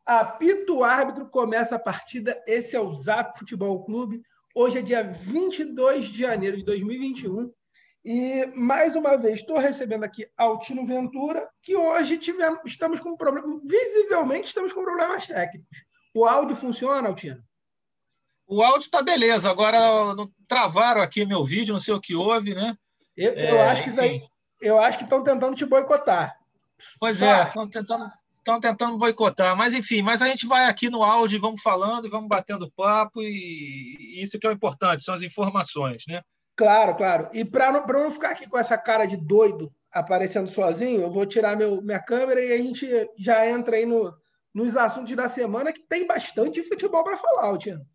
Apita o árbitro, começa a partida. Esse é o Zap Futebol Clube. Hoje é dia 22 de janeiro de 2021. E, mais uma vez, estou recebendo aqui Altino Ventura, que hoje estamos com problema, visivelmente estamos com problemas técnicos. O áudio funciona, Altino? O áudio está beleza. Agora travaram aqui meu vídeo, não sei o que houve, né? Eu acho que isso aí, eu acho que estão tentando te boicotar. Pois é, estão tentando boicotar. Mas, enfim, mas a gente vai aqui no áudio, vamos falando e vamos batendo papo, e isso que é o importante, são as informações, né? Claro, claro. E para não ficar aqui com essa cara de doido aparecendo sozinho, eu vou tirar minha câmera e a gente já entra aí nos assuntos da semana, que tem bastante futebol para falar, Altino.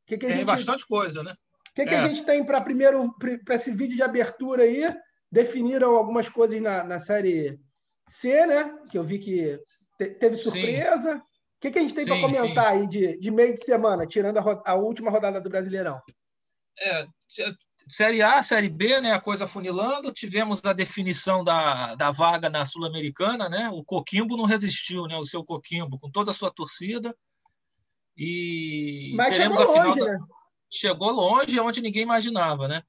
Tem bastante coisa, né? O que a gente tem para esse vídeo de abertura aí? Definiram algumas coisas na série C, né? Que eu vi que teve surpresa. Sim. O que a gente tem para comentar aí de meio de semana, tirando a última rodada do Brasileirão? Série A, Série B, né? A coisa funilando. Tivemos a definição da vaga na Sul-Americana, né? O Coquimbo não resistiu, né? O seu Coquimbo, com toda a sua torcida. E mas teremos chegou a final longe, né? Chegou longe, onde ninguém imaginava, né?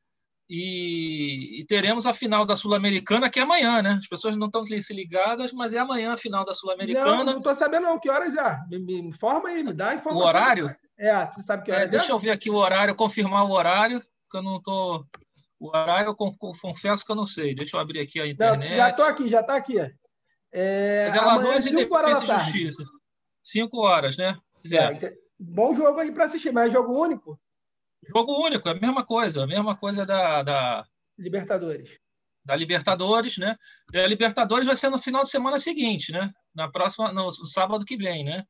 E teremos a final da Sul-Americana, que é amanhã, né? As pessoas não estão se ligadas, mas é amanhã a final da Sul-Americana. Não estou sabendo não. Que horas é? Me informa aí, me dá a informação. O horário? Você sabe que horas Deixa eu ver aqui o horário, confirmar o horário, que eu não estou... O horário, eu confesso que eu não sei. Deixa eu abrir aqui a internet. Não, já está aqui. Mas é Lanús e Defensa e Justiça. 5 horas, né? Bom jogo aí para assistir, mas é jogo único? Jogo único, é a mesma coisa da Libertadores. Da Libertadores, né? A Libertadores vai ser no final de semana seguinte, né? No sábado que vem, né?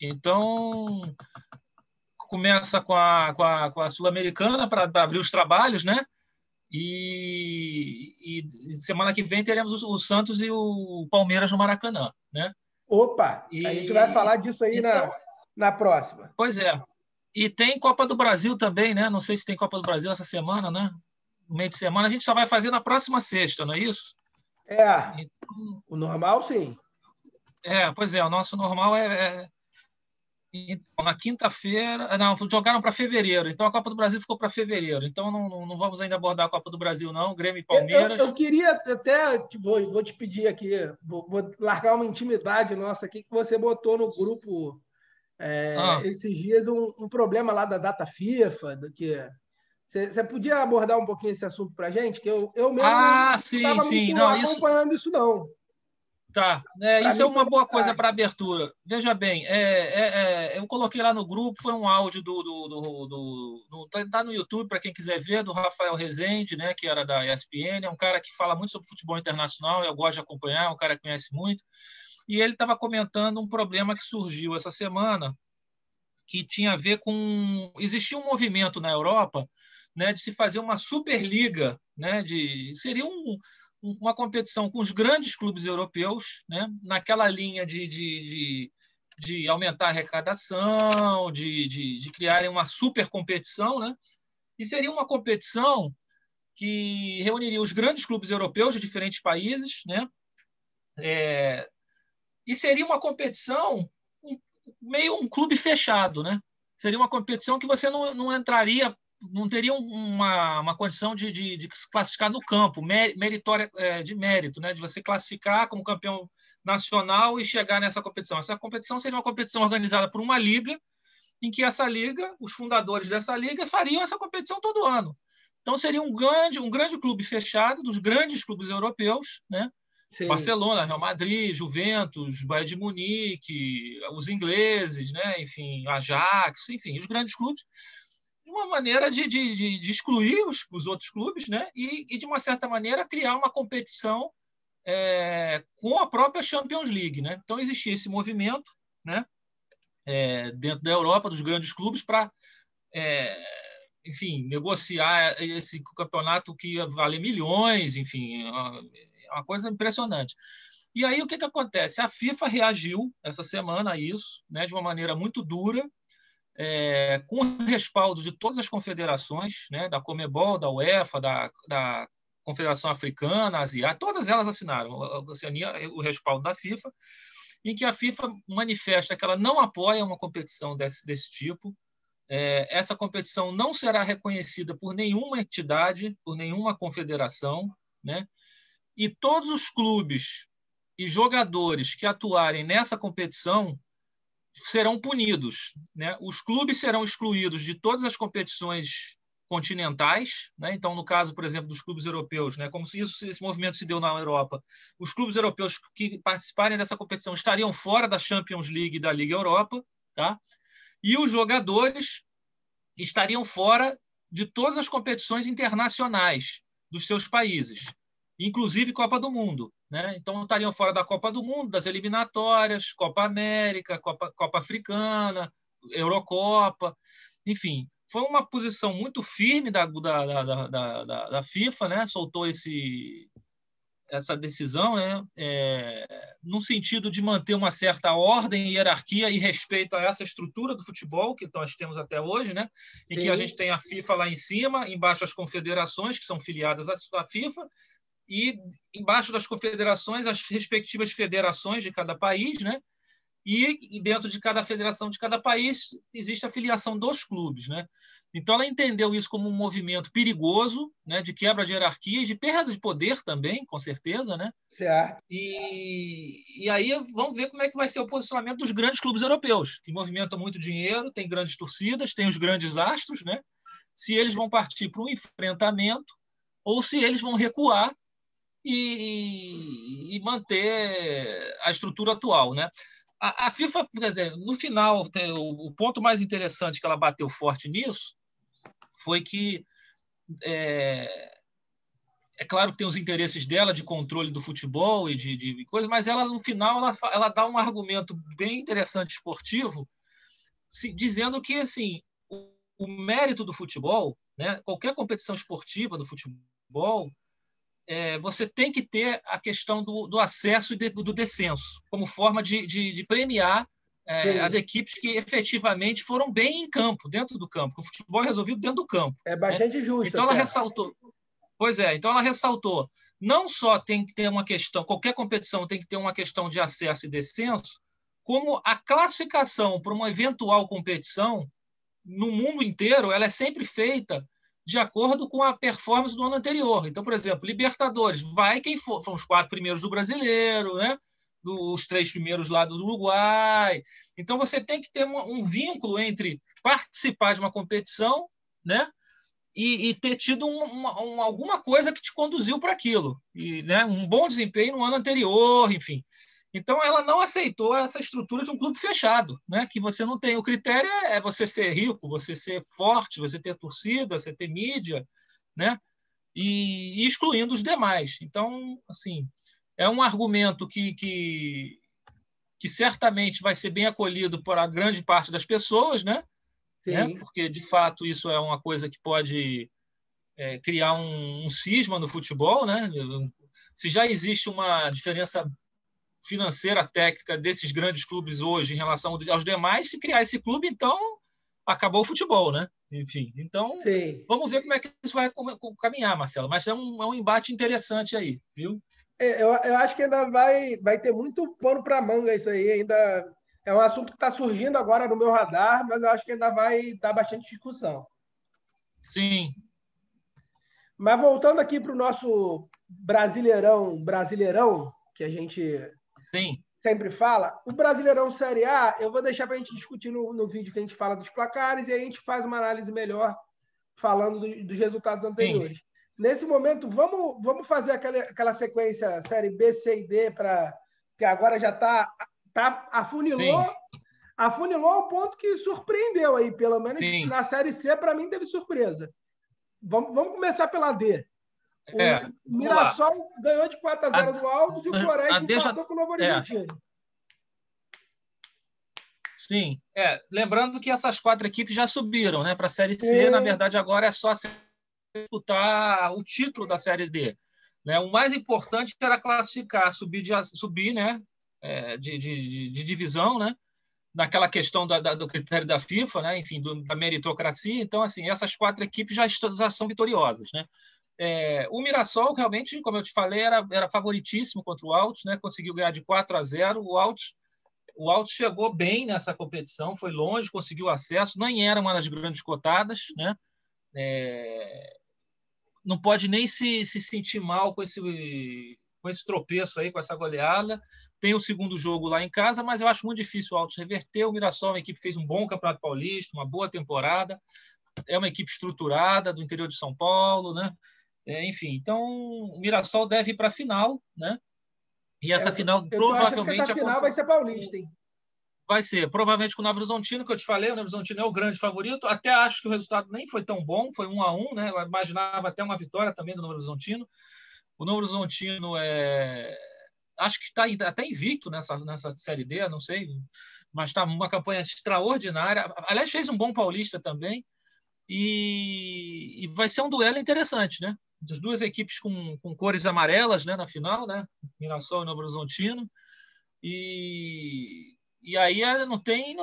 Então, começa com a Sul-Americana para abrir os trabalhos, né? E semana que vem teremos o Santos e o Palmeiras no Maracanã, né? Opa! A gente vai falar disso aí então, na próxima. Pois é. E tem Copa do Brasil também, né? Não sei se tem Copa do Brasil essa semana, né? No meio de semana. A gente só vai fazer na próxima sexta, não é isso? Então, o normal, sim. Pois é. O nosso normal na quinta-feira... Não, jogaram para fevereiro. Então, a Copa do Brasil ficou para fevereiro. Então, não vamos ainda abordar a Copa do Brasil, não. Grêmio e Palmeiras. Eu queria até... Vou te pedir aqui, vou largar uma intimidade nossa aqui, que você botou no grupo... esses dias um problema lá da data FIFA, do que você podia abordar um pouquinho esse assunto para a gente, que eu mesmo não estava muito acompanhando isso não. Tá, isso é uma boa coisa para abertura. Veja bem, eu coloquei lá no grupo, foi um áudio tá no YouTube para quem quiser ver, do Rafael Rezende, né, que era da ESPN, é um cara que fala muito sobre futebol internacional, eu gosto de acompanhar, é um cara que conhece muito. E ele estava comentando um problema que surgiu essa semana, que tinha a ver com... Existia um movimento na Europa, né, de se fazer uma Superliga, né, seria uma competição com os grandes clubes europeus, né, naquela linha de aumentar a arrecadação, de criarem uma super competição, né, e seria uma competição que reuniria os grandes clubes europeus de diferentes países, né, e seria uma competição meio um clube fechado, né? Seria uma competição que você não entraria, não teria uma condição de se classificar no campo, meritória, de mérito, né? De você classificar como campeão nacional e chegar nessa competição. Essa competição seria uma competição organizada por uma liga, em que essa liga, os fundadores dessa liga, fariam essa competição todo ano. Então seria um grande clube fechado dos grandes clubes europeus, né? Sim. Barcelona, Real Madrid, Juventus, Bayern de Munique, os ingleses, né? Enfim, Ajax, enfim, os grandes clubes, uma maneira de excluir os outros clubes, né? E, de uma certa maneira, criar uma competição com a própria Champions League, né? Então, existia esse movimento, né? Dentro da Europa, dos grandes clubes, para, enfim, negociar esse campeonato que ia valer milhões, enfim, uma coisa impressionante. E aí, o que acontece? A FIFA reagiu essa semana a isso, né, de uma maneira muito dura, com o respaldo de todas as confederações, né, da Conmebol, da UEFA, da Confederação Africana, Asiática, todas elas assinaram, a Oceania, o respaldo da FIFA, em que a FIFA manifesta que ela não apoia uma competição desse tipo. Essa competição não será reconhecida por nenhuma entidade, por nenhuma confederação, né? E todos os clubes e jogadores que atuarem nessa competição serão punidos, né? Os clubes serão excluídos de todas as competições continentais, né? Então, no caso, por exemplo, dos clubes europeus, né? Como se esse movimento se deu na Europa, os clubes europeus que participarem dessa competição estariam fora da Champions League e da Liga Europa, tá? E os jogadores estariam fora de todas as competições internacionais dos seus países, inclusive Copa do Mundo, né? Então, estariam fora da Copa do Mundo, das eliminatórias, Copa América, Copa Africana, Eurocopa, enfim. Foi uma posição muito firme da FIFA, né? Soltou essa decisão, né? No sentido de manter uma certa ordem, hierarquia e respeito a essa estrutura do futebol que nós temos até hoje, né? Em que a gente tem a FIFA lá em cima, embaixo as confederações que são filiadas à FIFA, e embaixo das confederações as respectivas federações de cada país, né? E dentro de cada federação de cada país existe a filiação dos clubes, né? Então ela entendeu isso como um movimento perigoso, né? De quebra de hierarquia e de perda de poder também, com certeza, né? Certo. E aí vamos ver como é que vai ser o posicionamento dos grandes clubes europeus, que movimentam muito dinheiro, tem grandes torcidas, tem os grandes astros, né? Se eles vão partir para um enfrentamento ou se eles vão recuar e manter a estrutura atual, né? A FIFA, quer dizer, no final, o ponto mais interessante que ela bateu forte nisso foi que é claro que tem os interesses dela de controle do futebol e de coisas, mas ela no final ela dá um argumento bem interessante esportivo, dizendo que assim o mérito do futebol, né, qualquer competição esportiva do futebol, você tem que ter a questão do acesso e do descenso, como forma de premiar as equipes que efetivamente foram bem em campo, dentro do campo. O futebol é resolvido dentro do campo. É bastante justo. Então ela ressaltou. Pois é, então ela ressaltou. Não só tem que ter uma questão, qualquer competição tem que ter uma questão de acesso e descenso, como a classificação para uma eventual competição no mundo inteiro, ela é sempre feita de acordo com a performance do ano anterior. Então, por exemplo, Libertadores, vai quem for, foram os 4 primeiros do Brasileiro, né? Os 3 primeiros lá do Uruguai. Então, você tem que ter um vínculo entre participar de uma competição, né? E ter tido alguma coisa que te conduziu para aquilo. E, né? Um bom desempenho no ano anterior, enfim. Então, ela não aceitou essa estrutura de um clube fechado, né? Que você não tem. O critério é você ser rico, você ser forte, você ter torcida, você ter mídia, né? E excluindo os demais. Então, assim, é um argumento que certamente vai ser bem acolhido por a grande parte das pessoas, né? Porque, de fato, isso é uma coisa que pode criar um cisma no futebol, né? Se já existe uma diferença financeira, técnica desses grandes clubes hoje em relação aos demais, se criar esse clube, então acabou o futebol, né? Enfim, então vamos ver como é que isso vai caminhar, Marcelo. Mas é um embate interessante aí, viu? Eu acho que ainda vai ter muito pano para manga isso aí. Ainda é um assunto que está surgindo agora no meu radar, mas eu acho que ainda vai dar bastante discussão. Sim. Mas voltando aqui para o nosso Brasileirão, que a gente sempre fala, o Brasileirão Série A, eu vou deixar para a gente discutir no vídeo que a gente fala dos placares e aí a gente faz uma análise melhor falando dos resultados anteriores. Sim. Nesse momento, vamos fazer aquela sequência Série B, C e D, que agora já afunilou ao ponto que surpreendeu aí, pelo menos na Série C, para mim teve surpresa. Vamos começar pela D. O Mirassol ganhou de 4-0 do Altos e o Floresta empatou com o Novo Horizontino. Sim. Lembrando que essas 4 equipes já subiram, né, para a Série C. Na verdade, agora é só disputar o título da Série D. Né? O mais importante era classificar, subir, né, de divisão, né, naquela questão do critério da FIFA, né, enfim, da meritocracia. Então, assim, essas 4 equipes já são vitoriosas, né? O Mirassol, realmente, como eu te falei, era favoritíssimo contra o Altos, né? Conseguiu ganhar de 4-0. O Altos chegou bem nessa competição, foi longe, conseguiu acesso, nem era uma das grandes cotadas, né? Não pode nem se sentir mal com esse tropeço aí, com essa goleada. Tem o segundo jogo lá em casa, mas eu acho muito difícil o Altos reverter. O Mirassol é uma equipe que fez um bom Campeonato Paulista, uma boa temporada, é uma equipe estruturada do interior de São Paulo, né? Enfim, então o Mirassol deve ir para a final, né? E essa final eu provavelmente que essa final vai ser paulista, hein? Vai ser, provavelmente com o Novo Horizontino, que eu te falei, o Novo Horizontino é o grande favorito. Até acho que o resultado nem foi tão bom, foi 1-1, né? Eu imaginava até uma vitória também do Novo Horizontino. O Novo Horizontino acho que está até invicto nessa Série D, não sei, mas está uma campanha extraordinária. Aliás, fez um bom paulista também. E vai ser um duelo interessante, né? Das duas equipes com cores amarelas, né, na final, né? Mirassol e Novo Horizontino. E aí não tem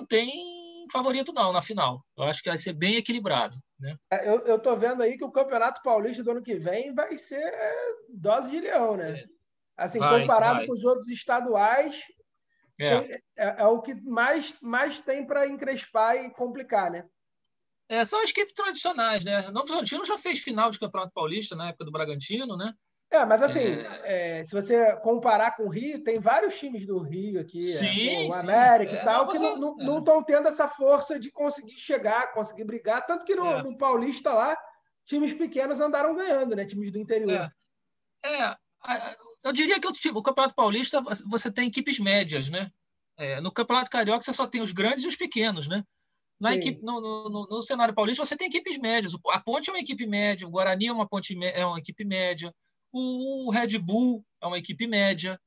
favorito não na final. Eu acho que vai ser bem equilibrado, né? Eu tô vendo aí que o Campeonato Paulista do ano que vem vai ser dose de leão, né? Assim, comparado com os outros estaduais, é o que mais tem para encrespar e complicar, né? São as equipes tradicionais, né? O Novo Horizontino já fez final de Campeonato Paulista na época do Bragantino, né? Mas assim, se você comparar com o Rio, tem vários times do Rio aqui, sim, o América e tal, não, que não estão tendo essa força de conseguir chegar, conseguir brigar. Tanto que no Paulista lá, times pequenos andaram ganhando, né? Times do interior. Eu diria que o Campeonato Paulista você tem equipes médias, né? No Campeonato Carioca você só tem os grandes e os pequenos, né? No cenário paulista você tem equipes médias. A Ponte é uma equipe média, o Guarani é uma equipe média, o Red Bull é uma equipe média,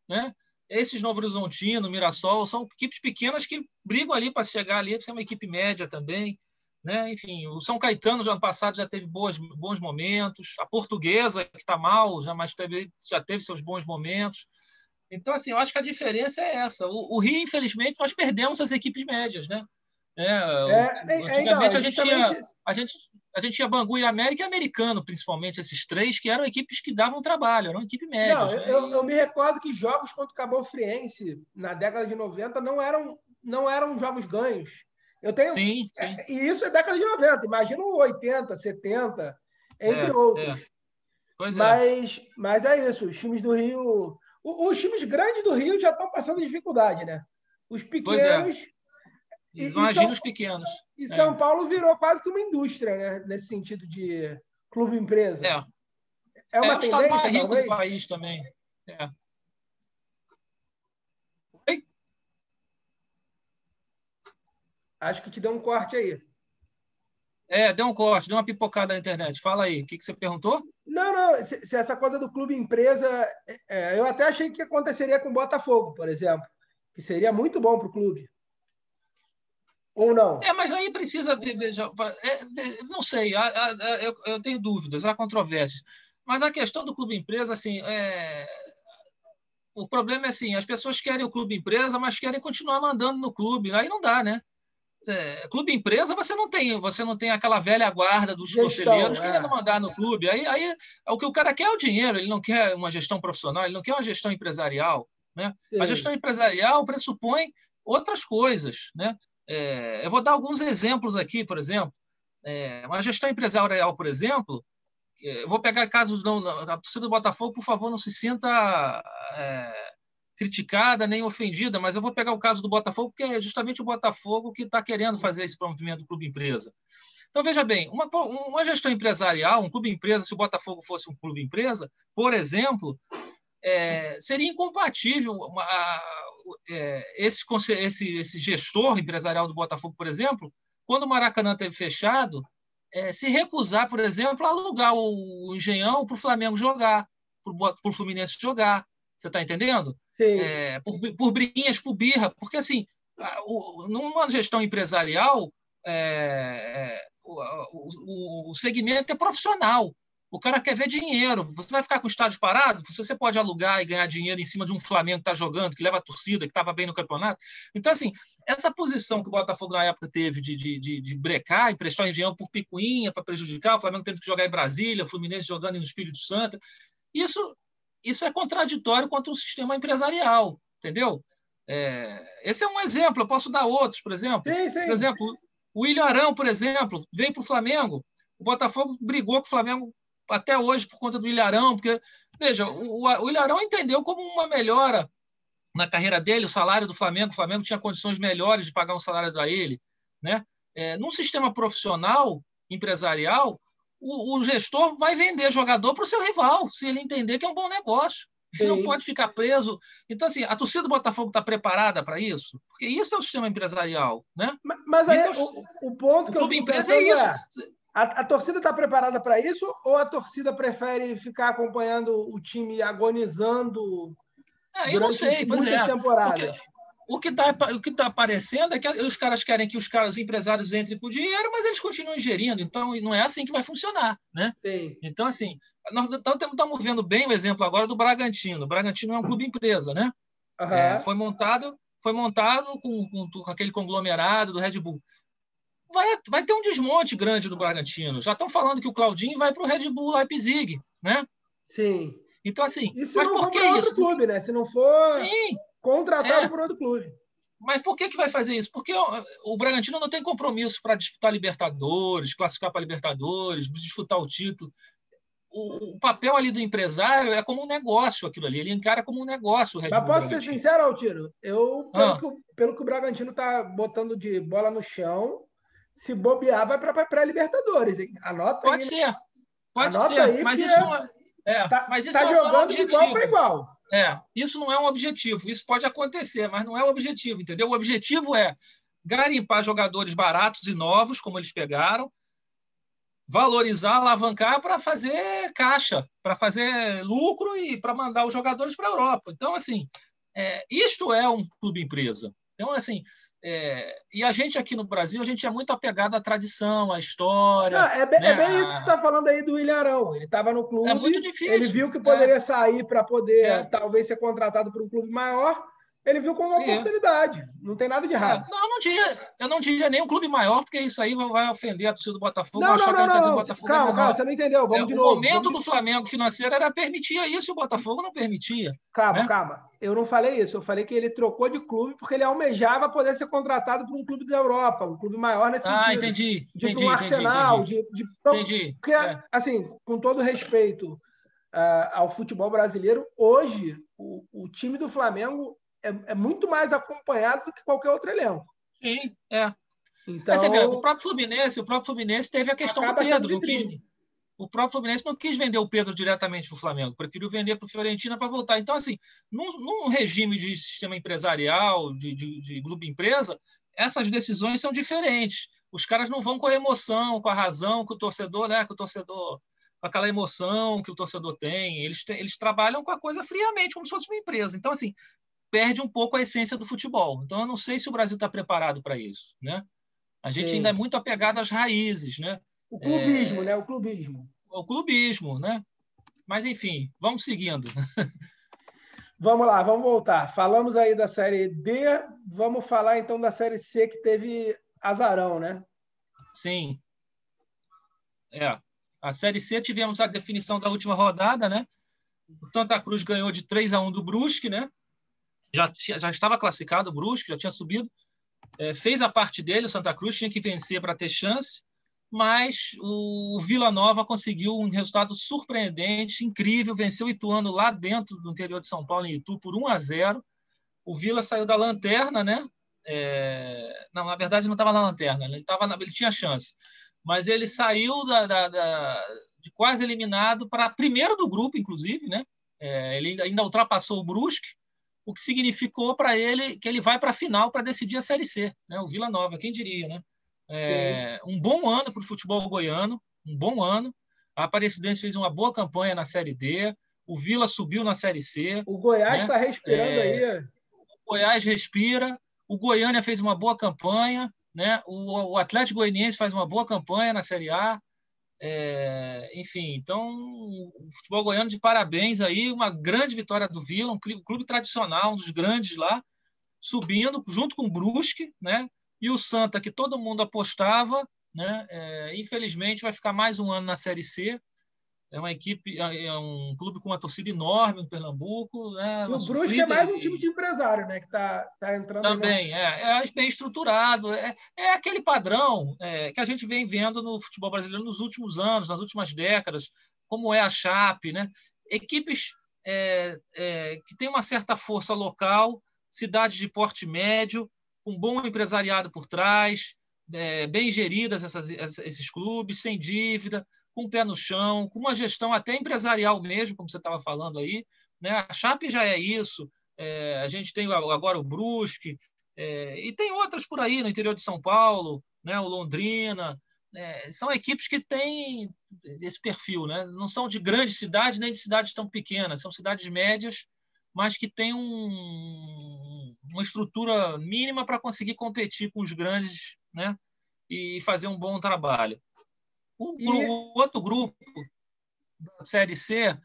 né? Esses Novo Horizontino, Mirassol, são equipes pequenas que brigam ali para chegar ali, para ser uma equipe média também, né? Enfim, o São Caetano no ano passado já teve bons momentos, a Portuguesa, que está mal, já teve seus bons momentos. Então, assim, eu acho que a diferença é essa. O Rio, infelizmente, nós perdemos as equipes médias, né? Antigamente a gente tinha Bangu e América e Americano, principalmente, esses três, que eram equipes que davam trabalho, eram equipes médias. Eu me recordo que jogos contra o Cabo Friense, na década de 90, não eram jogos ganhos. Sim. E isso é década de 90, imagina 80, 70, entre outros. Mas é isso, os times do Rio. Os times grandes do Rio já estão passando dificuldade, né? Os pequenos. Imagina os pequenos. E São Paulo virou quase que uma indústria, né? Nesse sentido de clube-empresa. É uma o estado mais tendência, rico talvez? do país também. Oi? Acho que te deu um corte aí. Deu um corte, deu uma pipocada na internet. Fala aí, o que você perguntou? Não. Se essa coisa do clube-empresa... eu até achei que aconteceria com o Botafogo, por exemplo. Que seria muito bom para o clube. Ou não? Mas aí precisa... não sei, eu tenho dúvidas, há controvérsias. Mas a questão do clube-empresa, assim... O problema é assim, as pessoas querem o clube-empresa, mas querem continuar mandando no clube. Aí não dá, né? Clube empresa você não tem aquela velha guarda dos conselheiros querendo mandar no clube. Aí o que o cara quer é o dinheiro, ele não quer uma gestão profissional, ele não quer uma gestão empresarial, né? A gestão empresarial pressupõe outras coisas, né? Eu vou dar alguns exemplos aqui, por exemplo, uma gestão empresarial, por exemplo, eu vou pegar casos a torcida do Botafogo, por favor, não se sinta criticada nem ofendida, mas eu vou pegar o caso do Botafogo, porque é justamente o Botafogo que está querendo fazer esse movimento do clube-empresa. Então, veja bem, uma gestão empresarial, um clube-empresa, se o Botafogo fosse um clube-empresa, por exemplo, seria incompatível esse gestor empresarial do Botafogo, por exemplo, quando o Maracanã esteve fechado, se recusar, por exemplo, a alugar o Engenhão para o Flamengo jogar, para o Fluminense jogar. Você está entendendo? Por briguinhas, por birra. Porque, assim, numa gestão empresarial, o segmento é profissional. O cara quer ver dinheiro. Você vai ficar com o estádio parado? Você pode alugar e ganhar dinheiro em cima de um Flamengo que está jogando, que leva a torcida, que estava bem no campeonato. Então, assim, essa posição que o Botafogo na época teve de brecar, emprestar o engenhão por picuinha para prejudicar, o Flamengo tendo que jogar em Brasília, o Fluminense jogando no Espírito Santo, isso é contraditório contra um sistema empresarial, entendeu? Esse é um exemplo, eu posso dar outros, por exemplo. Sim, sim. Por exemplo, o Ilharão, por exemplo, veio para o Flamengo, o Botafogo brigou com o Flamengo até hoje por conta do Ilharão, porque, veja, o Ilharão entendeu como uma melhora na carreira dele, o salário do Flamengo, o Flamengo tinha condições melhores de pagar um salário a ele, né? Num sistema profissional, empresarial, o gestor vai vender jogador para o seu rival, se ele entender que é um bom negócio. Ele não pode ficar preso. Então, assim, a torcida do Botafogo está preparada para isso? Porque isso é o sistema empresarial, né? Mas aí, o ponto que eu clube empresa é isso. A torcida está preparada para isso ou a torcida prefere ficar acompanhando o time agonizando eu não sei, muitas temporadas? O que está aparecendo é que os caras querem que os empresários entrem com dinheiro, mas eles continuam gerindo. Então, não é assim que vai funcionar, né? Sim. Então, assim, nós estamos vendo bem o exemplo agora do Bragantino. O Bragantino é um clube empresa, né? Uhum. Foi montado com aquele conglomerado do Red Bull. Vai ter um desmonte grande do Bragantino. Já estão falando que o Claudinho vai para o Red Bull Leipzig, né? Sim. Então, assim, isso mas não por que outro isso? clube, né? Se não for Sim, contratado por outro clube. Mas por que vai fazer isso? Porque o Bragantino não tem compromisso para disputar Libertadores, classificar para Libertadores, disputar o título. O papel ali do empresário é como um negócio, aquilo ali. Ele encara como um negócio o Red Bull. Mas posso ser sincero, Altiro? Pelo que o Bragantino está botando de bola no chão, se bobear, vai para pré-Libertadores. Anota Pode aí. ser. Pode Anota ser. Aí, mas isso não mas isso tá não jogando é um objetivo. De igual para igual. Isso não é um objetivo. Isso pode acontecer, mas não é o objetivo, entendeu? O objetivo é garimpar jogadores baratos e novos, como eles pegaram, valorizar, alavancar para fazer caixa, para fazer lucro e para mandar os jogadores para a Europa. Então, assim, isto é um clube empresa. Então, assim, e a gente aqui no Brasil, a gente é muito apegado à tradição, à história. Não, bem isso que você está falando aí do Ilharão. Ele estava no clube, é muito difícil. Ele viu que poderia sair para poder talvez ser contratado por um clube maior. Ele viu como uma oportunidade. Não tem nada de errado. Eu não diria nem um clube maior, porque isso aí vai ofender a torcida do Botafogo. Não. Botafogo calma, você não entendeu. Vamos de novo. O momento do Flamengo financeiro era permitia isso, e o Botafogo não permitia. Calma. Eu não falei isso. Eu falei que ele trocou de clube porque ele almejava poder ser contratado por um clube da Europa, um clube maior nesse sentido. Entendi. Um Arsenal. Entendi. Porque, assim, com todo respeito ao futebol brasileiro, hoje o time do Flamengo é muito mais acompanhado do que qualquer outro elenco. Sim, Então, mas você vê, o próprio Fluminense teve a questão do Pedro. O próprio Fluminense não quis vender o Pedro diretamente para o Flamengo, preferiu vender para o Fiorentina para voltar. Então, assim, num regime de sistema empresarial, de grupo empresa, essas decisões são diferentes. Os caras não vão com a emoção, com a razão que o torcedor, né? Com aquela emoção que o torcedor tem. Eles trabalham com a coisa friamente, como se fosse uma empresa. Então, assim, perde um pouco a essência do futebol. Então, eu não sei se o Brasil está preparado para isso, né? A gente ainda é muito apegado às raízes, né? O clubismo, né? O clubismo, né? Mas, enfim, vamos seguindo. Vamos lá, vamos voltar. Falamos aí da Série D, vamos falar então da Série C, que teve azarão, né? Sim. A Série C tivemos a definição da última rodada, né? O Santa Cruz ganhou de 3-1 do Brusque, né? Já estava classificado o Brusque, já tinha subido. Fez a parte dele, o Santa Cruz tinha que vencer para ter chance, mas o Vila Nova conseguiu um resultado surpreendente, incrível, venceu o Ituano lá dentro do interior de São Paulo, em Itu, por 1-0. O Vila saiu da lanterna, né? Não, na verdade não estava na lanterna, ele tinha chance, mas ele saiu de quase eliminado para primeiro do grupo, inclusive, né? Ele ainda ultrapassou o Brusque, o que significou para ele que ele vai para a final para decidir a Série C, né? O Vila Nova, quem diria, né? Um bom ano para o futebol goiano, um bom ano. A Aparecidense fez uma boa campanha na Série D, o Vila subiu na Série C. O Goiás está respirando aí. O Goiás respira, o Goiânia fez uma boa campanha, né? O Atlético Goianiense faz uma boa campanha na Série A. Enfim, então o futebol goiano de parabéns aí, uma grande vitória do Vila, um clube tradicional, um dos grandes lá, subindo junto com o Brusque, né? E o Santa, que todo mundo apostava, né? Infelizmente vai ficar mais um ano na Série C. É uma equipe, é um clube com uma torcida enorme em Pernambuco, né? E Uma o Brusque é sofrida mais um time de empresário, né? Que tá entrando aí também bem estruturado, aquele padrão que a gente vem vendo no futebol brasileiro nos últimos anos, nas últimas décadas, como é a Chape, né? Equipes que têm uma certa força local, cidades de porte médio, com bom empresariado por trás, bem geridas esses clubes, sem dívida, com o pé no chão, com uma gestão até empresarial mesmo, como você estava falando aí, né? A Chape já é isso. A gente tem agora o Brusque, e tem outras por aí no interior de São Paulo, né? O Londrina. São equipes que têm esse perfil, né? Não são de grandes cidades nem de cidades tão pequenas, são cidades médias, mas que têm uma estrutura mínima para conseguir competir com os grandes, né? E fazer um bom trabalho. O outro grupo, da Série C,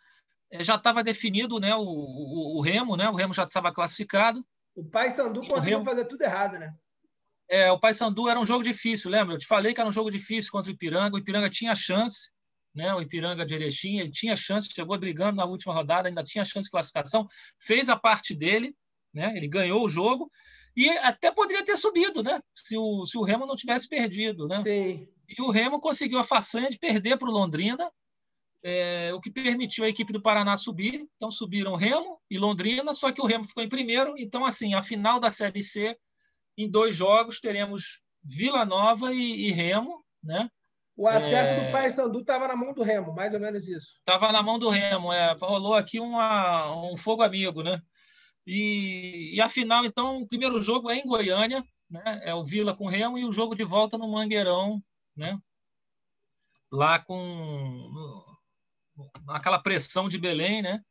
já estava definido, né? O Remo, né? O Remo já estava classificado. O Paysandu conseguiu fazer tudo errado, né? O Paysandu era um jogo difícil, lembra? Eu te falei que era um jogo difícil contra o Ipiranga. O Ipiranga tinha chance, né? O Ipiranga de Erechim, ele tinha chance, chegou brigando na última rodada, ainda tinha chance de classificação, fez a parte dele, né? Ele ganhou o jogo e até poderia ter subido, né? Se o Remo não tivesse perdido, né? Sim. E o Remo conseguiu a façanha de perder para o Londrina, o que permitiu a equipe do Paraná subir. Então subiram Remo e Londrina, só que o Remo ficou em primeiro. Então, assim, a final da Série C, em 2 jogos, teremos Vila Nova e Remo, né? O acesso do Paysandu estava na mão do Remo, mais ou menos isso. Estava na mão do Remo, rolou aqui um fogo amigo, né? E a final, então, o primeiro jogo é em Goiânia, né? É o Vila com o Remo, e o jogo de volta no Mangueirão, né? Lá com aquela pressão de Belém, né?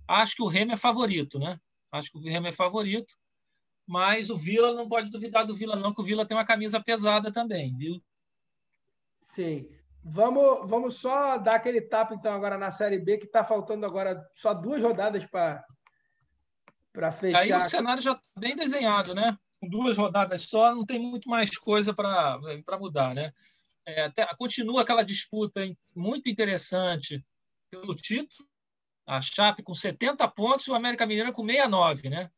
Acho que o Remo é favorito, né? Acho que o Remo é favorito, mas o Vila não pode duvidar do Vila, não, que o Vila tem uma camisa pesada também, viu? Sim. Vamos só dar aquele tapa, então, agora na Série B, que está faltando agora só 2 rodadas para fechar. Aí o cenário já está bem desenhado, né? Com 2 rodadas só, não tem muito mais coisa para mudar, né? Continua aquela disputa muito interessante pelo título, a Chape com 70 pontos e o América Mineiro com 69, né?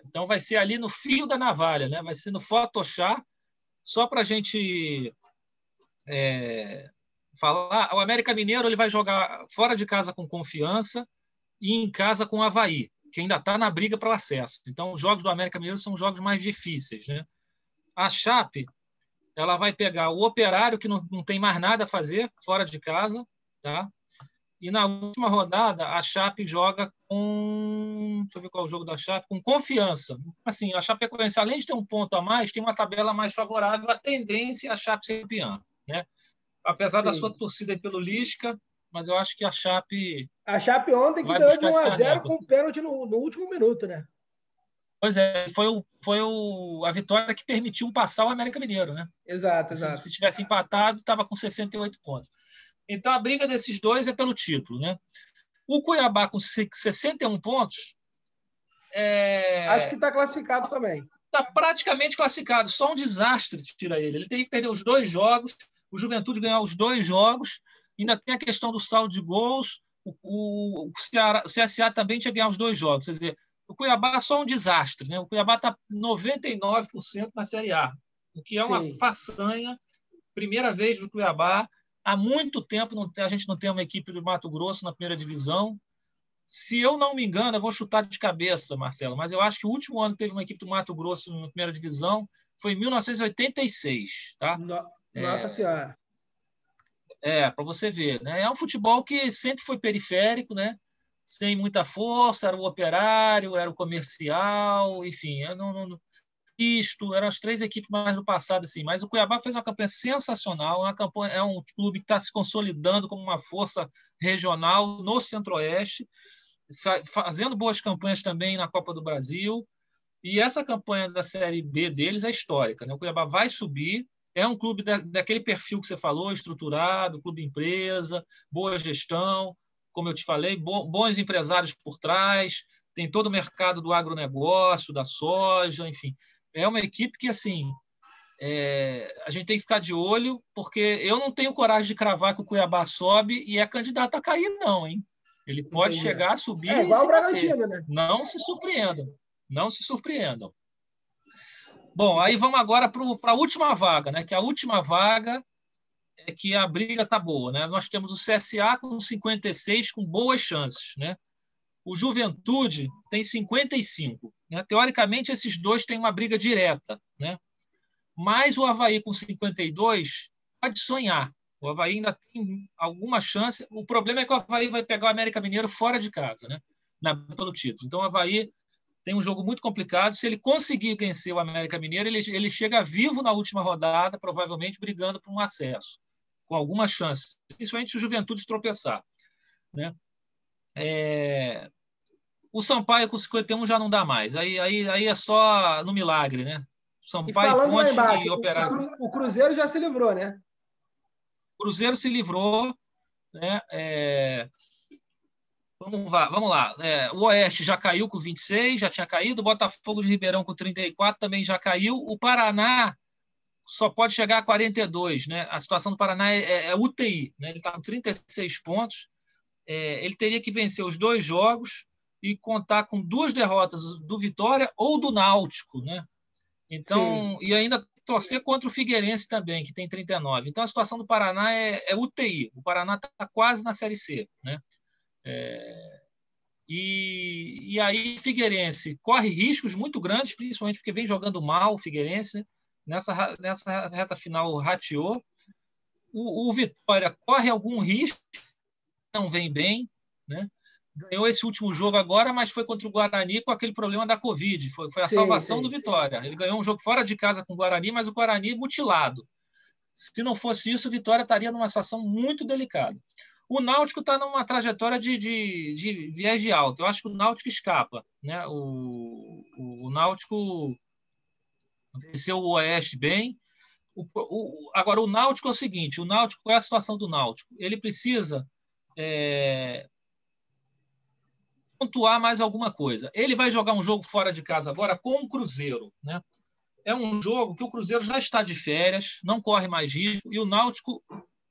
Então vai ser ali no fio da navalha, né? Vai ser no Photoshop, só para a gente falar. O América Mineiro ele vai jogar fora de casa com Confiança e em casa com o Avaí, que ainda está na briga para o acesso. Então, os jogos do América Mineiro são jogos mais difíceis, né? A Chape, ela vai pegar o Operário, que não tem mais nada a fazer fora de casa, tá? E na última rodada, a Chape joga com... Deixa eu ver qual é o jogo da Chape. Com Confiança. Assim, a Chapecoense, além de ter um ponto a mais, tem uma tabela mais favorável. A tendência é a Chape ser campeã, né? Apesar da sua torcida pelo Lisca, mas eu acho que a Chape... A Chape ontem que ganhou de 1-0 com o pênalti no último minuto, né? Pois é, foi a vitória que permitiu passar o América Mineiro, né? Exato. Se tivesse empatado, estava com 68 pontos. Então, a briga desses dois é pelo título, né? O Cuiabá, com 61 pontos... Acho que está classificado também. Está praticamente classificado. Só um desastre tira ele. Ele tem que perder os 2 jogos, o Juventude ganhar os 2 jogos, ainda tem a questão do saldo de gols, o CSA também tinha que ganhar os 2 jogos. Quer dizer, o Cuiabá é só um desastre, né? O Cuiabá está 99% na Série A, o que é uma façanha. Primeira vez do Cuiabá. Há muito tempo a gente não tem uma equipe do Mato Grosso na primeira divisão. Se eu não me engano, eu vou chutar de cabeça, Marcelo, mas eu acho que o último ano que teve uma equipe do Mato Grosso na primeira divisão foi em 1986, tá? Nossa Senhora. Para você ver, né? É um futebol que sempre foi periférico, né? Sem muita força, era o Operário, era o Comercial, enfim, eram as 3 equipes mais do passado, assim. Mas o Cuiabá fez uma campanha sensacional, é um clube que está se consolidando como uma força regional no Centro-Oeste, fazendo boas campanhas também na Copa do Brasil. E essa campanha da Série B deles é histórica, né? O Cuiabá vai subir, É um clube daquele perfil que você falou, estruturado, clube empresa, boa gestão, como eu te falei, bons empresários por trás, tem todo o mercado do agronegócio, da soja, enfim. É uma equipe que, assim, a gente tem que ficar de olho, porque eu não tenho coragem de cravar que o Cuiabá sobe e é candidato a cair, não, hein? Ele pode Entendi. chegar a subir É e igual se o manter. Bragantino, né? Não se surpreendam. Não se surpreendam. Bom, aí vamos agora para a última vaga, né? Que a última vaga é que a briga tá boa, né? Nós temos o CSA com 56, com boas chances, né? O Juventude tem 55, né? Teoricamente, esses dois têm uma briga direta, né? Mas o Avaí com 52 pode sonhar. O Avaí ainda tem alguma chance. O problema é que o Avaí vai pegar o América Mineiro fora de casa, né? Pelo título. Então, o Avaí tem um jogo muito complicado. Se ele conseguir vencer o América Mineiro, ele chega vivo na última rodada, provavelmente brigando por um acesso, com alguma chance, principalmente se o Juventude tropeçar, né? O Sampaio com 51 já não dá mais. Aí é só no milagre, né? E Sampaio, falando lá Ponte embaixo, e Operário. o Cruzeiro já se livrou, né? O Cruzeiro se livrou, né? Vamos lá. O Oeste já caiu com 26, já tinha caído. O Botafogo de Ribeirão com 34 também já caiu. O Paraná só pode chegar a 42, né? A situação do Paraná é UTI, né? Ele está com 36 pontos. Ele teria que vencer os 2 jogos e contar com 2 derrotas do Vitória ou do Náutico, né? Então, e ainda torcer contra o Figueirense também, que tem 39. Então, a situação do Paraná é UTI. O Paraná está quase na Série C, né? E aí, Figueirense corre riscos muito grandes, principalmente porque vem jogando mal o Figueirense, né? Nessa reta final rateou. O Vitória corre algum risco, não vem bem, né? Ganhou esse último jogo agora, mas foi contra o Guarani com aquele problema da Covid. Foi a salvação do Vitória. Ele ganhou um jogo fora de casa com o Guarani, mas o Guarani mutilado. Se não fosse isso, o Vitória estaria numa situação muito delicada. O Náutico está numa trajetória de viés de alta. Eu acho que o Náutico escapa, né? O Náutico venceu o Oeste bem. Agora, o Náutico é o seguinte: o Náutico, qual é a situação do Náutico? Ele precisa pontuar mais alguma coisa. Ele vai jogar um jogo fora de casa agora com o Cruzeiro, né? É um jogo que o Cruzeiro já está de férias, não corre mais risco, e o Náutico,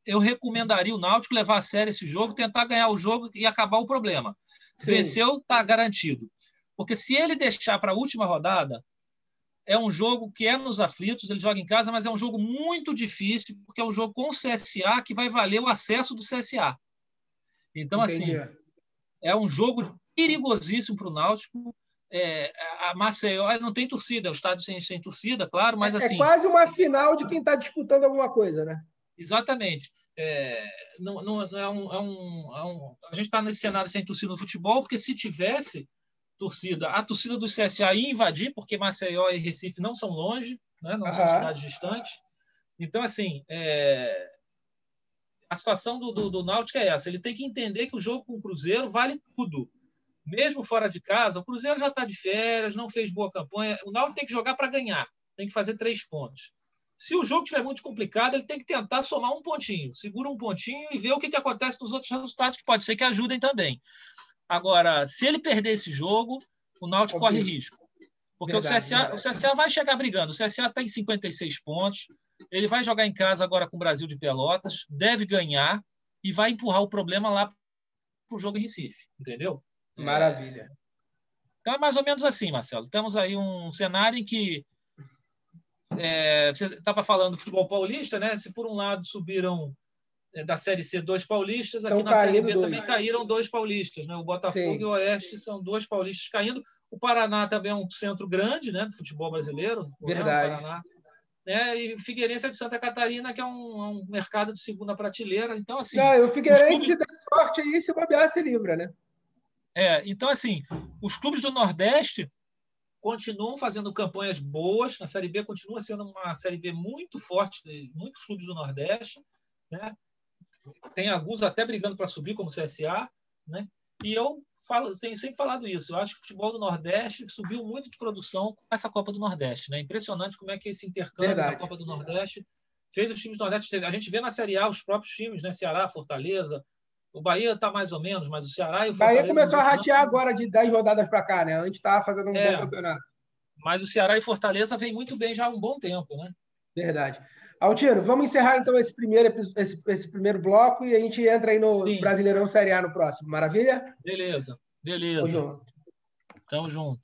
eu recomendaria o Náutico levar a sério esse jogo, tentar ganhar o jogo e acabar o problema. Venceu, está garantido. Porque se ele deixar para a última rodada, é um jogo que é nos aflitos, ele joga em casa, mas é um jogo muito difícil, porque é um jogo com o CSA que vai valer o acesso do CSA. Então, Entendi. assim, é um jogo perigosíssimo para o Náutico. A Maceió não tem torcida, é um estádio sem torcida, claro, mas assim... É quase uma final de quem está disputando alguma coisa, né? Exatamente. A gente está nesse cenário sem torcida no futebol, porque se tivesse torcida, a torcida do CSA ia invadir, porque Maceió e Recife não são longe, né? Não são cidades distantes. Então, assim, a situação do Náutico é essa. Ele tem que entender que o jogo com o Cruzeiro vale tudo. Mesmo fora de casa, o Cruzeiro já está de férias, não fez boa campanha. O Náutico tem que jogar para ganhar, tem que fazer 3 pontos. Se o jogo estiver muito complicado, ele tem que tentar somar um pontinho. Segura um pontinho e vê o que acontece nos outros resultados, que pode ser que ajudem também. Agora, se ele perder esse jogo, o Náutico corre risco. Porque o CSA vai chegar brigando. O CSA está em 56 pontos. Ele vai jogar em casa agora com o Brasil de Pelotas, deve ganhar e vai empurrar o problema lá para o jogo em Recife. Entendeu? Maravilha. Então é mais ou menos assim, Marcelo. Temos aí um cenário em que você estava falando do futebol paulista, né? Se por um lado subiram da Série C 2 paulistas, aqui na Série B também caíram 2 paulistas, né? O Botafogo e o Oeste são 2 paulistas caindo. O Paraná também é um centro grande, né, do futebol brasileiro. Verdade. Né? O Paraná, né? E o Figueirense é de Santa Catarina, que é um mercado de segunda prateleira. Então, assim... o Figueirense, se der sorte aí, se bobear, se livra, né? Então, assim, os clubes do Nordeste continuam fazendo campanhas boas. A Série B continua sendo uma Série B muito forte, muitos clubes do Nordeste, né? Tem alguns até brigando para subir, como o CSA, né? E eu tenho sempre falado isso. Eu acho que o futebol do Nordeste subiu muito de produção com essa Copa do Nordeste, né? Impressionante como é que esse intercâmbio da Copa do Nordeste Fez os times do Nordeste. A gente vê na Série A os próprios times, né? Ceará, Fortaleza. O Bahia está mais ou menos, mas o Ceará e o Fortaleza... Bahia começou a ratear agora de 10 rodadas para cá, né? Antes estava fazendo um bom campeonato. Mas o Ceará e Fortaleza vem muito bem já há um bom tempo, né? Verdade. Altino, vamos encerrar então esse primeiro bloco e a gente entra aí no Brasileirão Série A no próximo. Maravilha? Beleza. Tamo junto. Tamo junto.